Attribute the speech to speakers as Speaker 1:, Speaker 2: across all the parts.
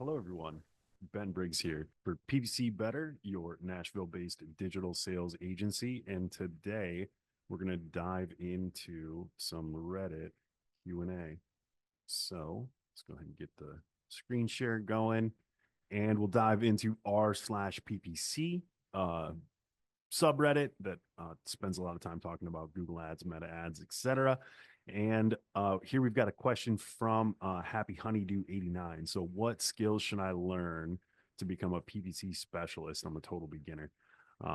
Speaker 1: Hello, everyone. Ben Briggs here for PPC Better, your Nashville-based digital sales agency. And today we're going to dive into some Reddit Q&A. So let's go ahead and get the screen share going, and we'll dive into r/PPC subreddit that spends a lot of time talking about Google Ads, Meta Ads, etc. And here we've got a question from Happy Honeydew 89. So, what skills should I learn to become a PPC specialist? I'm a total beginner.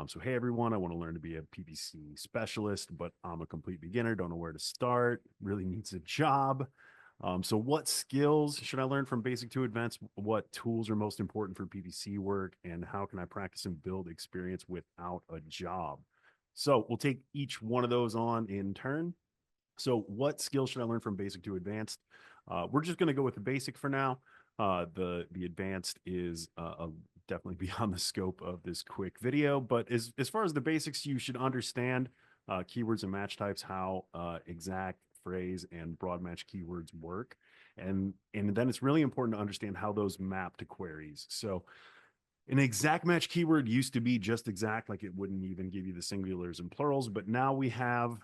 Speaker 1: So, hey everyone, I want to learn to be a PPC specialist, but I'm a complete beginner. Don't know where to start. Really needs a job. So, what skills should I learn from basic to advanced? What tools are most important for PPC work? And how can I practice and build experience without a job? So, we'll take each one of those on in turn. So, what skills should I learn from basic to advanced? We're just going to go with the basic for now. The advanced is definitely beyond the scope of this quick video. But as far as the basics, you should understand keywords and match types, how exact phrase and broad match keywords work, and then it's really important to understand how those map to queries. So an exact match keyword used to be just exact, like it wouldn't even give you the singulars and plurals, but now we have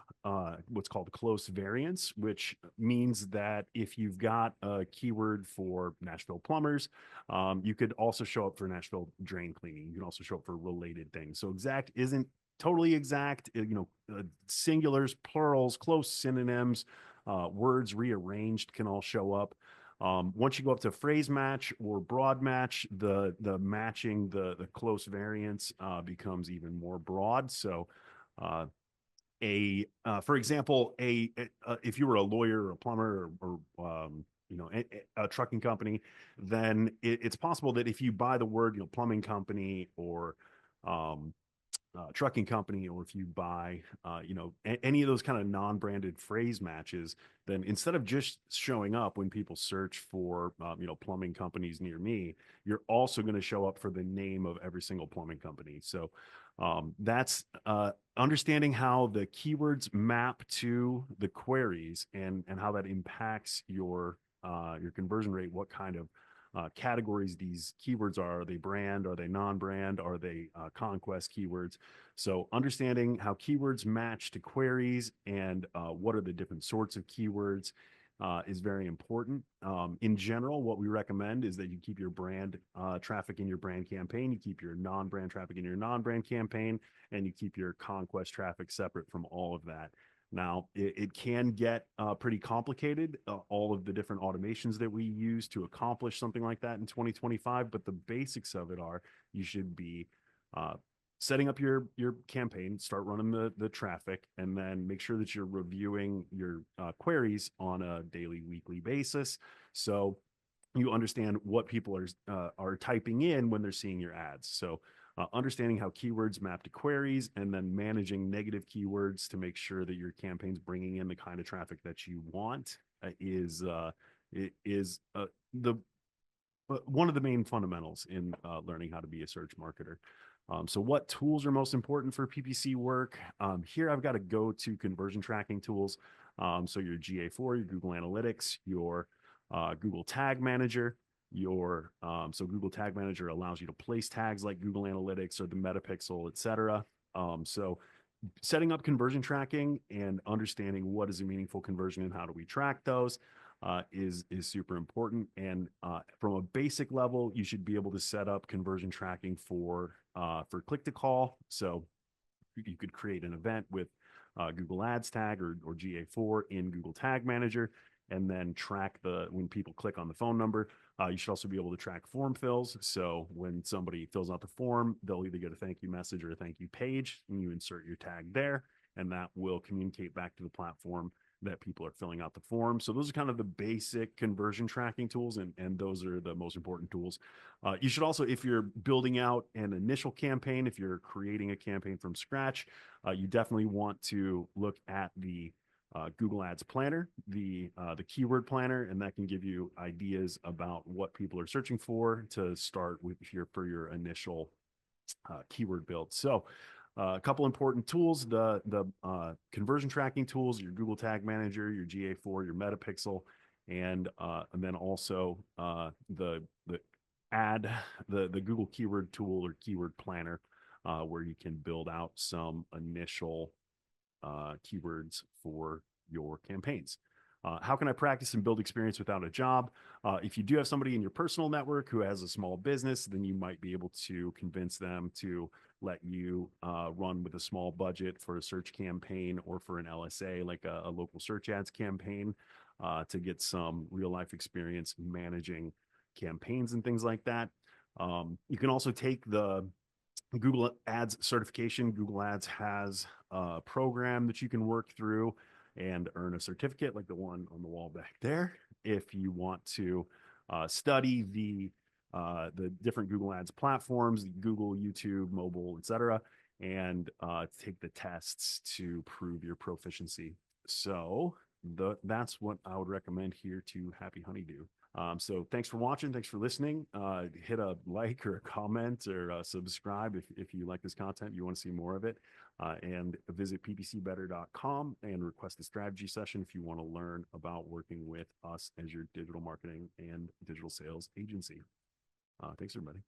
Speaker 1: what's called close variants, which means that if you've got a keyword for Nashville plumbers, you could also show up for Nashville drain cleaning. You can also show up for related things. So exact isn't totally exact. Singulars, plurals, close synonyms, words rearranged can all show up. Once you go up to phrase match or broad match, the matching the close variants becomes even more broad. So, for example, if you were a lawyer or a plumber or a trucking company, then it's possible that if you buy the word plumbing company or trucking company, or if you buy any of those kind of non-branded phrase matches, then instead of just showing up when people search for plumbing companies near me, you're also going to show up for the name of every single plumbing company. So that's understanding how the keywords map to the queries and how that impacts your conversion rate. What kind of categories these keywords are. Are they brand? Are they non-brand? Are they conquest keywords? So understanding how keywords match to queries and what are the different sorts of keywords is very important. In general, what we recommend is that you keep your brand traffic in your brand campaign, you keep your non-brand traffic in your non-brand campaign, and you keep your conquest traffic separate from all of that. Now, it can get pretty complicated, all of the different automations that we use to accomplish something like that in 2025, but the basics of it are you should be setting up your campaign, start running the traffic, and then make sure that you're reviewing your queries on a daily, weekly basis. So you understand what people are typing in when they're seeing your ads. So understanding how keywords map to queries, and then managing negative keywords to make sure that your campaign's bringing in the kind of traffic that you want is the one of the main fundamentals in learning how to be a search marketer. So what tools are most important for PPC work? Here I've got to go to conversion tracking tools. So your GA4, your Google Analytics, your Google Tag Manager, so Google Tag Manager allows you to place tags like Google Analytics or the Metapixel, etc. So setting up conversion tracking and understanding what is a meaningful conversion and how do we track those is super important. And from a basic level, you should be able to set up conversion tracking for click to call. So you could create an event with Google Ads tag or GA4 in Google Tag Manager, and then track when people click on the phone number. You should also be able to track form fills. So when somebody fills out the form, they'll either get a thank you message or a thank you page, and you insert your tag there, and that will communicate back to the platform that people are filling out the form. So those are kind of the basic conversion tracking tools, and those are the most important tools. You should also, if you're building out an initial campaign, if you're creating a campaign from scratch, you definitely want to look at the Google Ads Planner, the keyword planner, and that can give you ideas about what people are searching for to start with for your initial keyword build. So a couple important tools, the conversion tracking tools, your Google Tag Manager, your GA4, your Metapixel, and then also the add the Google keyword tool or keyword planner, where you can build out some initial keywords for your campaigns. How can I practice and build experience without a job? If you do have somebody in your personal network who has a small business, then you might be able to convince them to let you run with a small budget for a search campaign or for an LSA, like a local search ads campaign, to get some real life experience managing campaigns and things like that. You can also take the Google Ads certification. Google Ads has a program that you can work through and earn a certificate like the one on the wall back there. If you want to study the different Google Ads platforms, Google, YouTube, mobile, etc., and take the tests to prove your proficiency. So that's what I would recommend here to Happy Honeydew. So thanks for watching. Thanks for listening. Hit a like or a comment or subscribe if you like this content, you want to see more of it. And visit ppcbetter.com and request a strategy session if you want to learn about working with us as your digital marketing and digital sales agency. Thanks, everybody.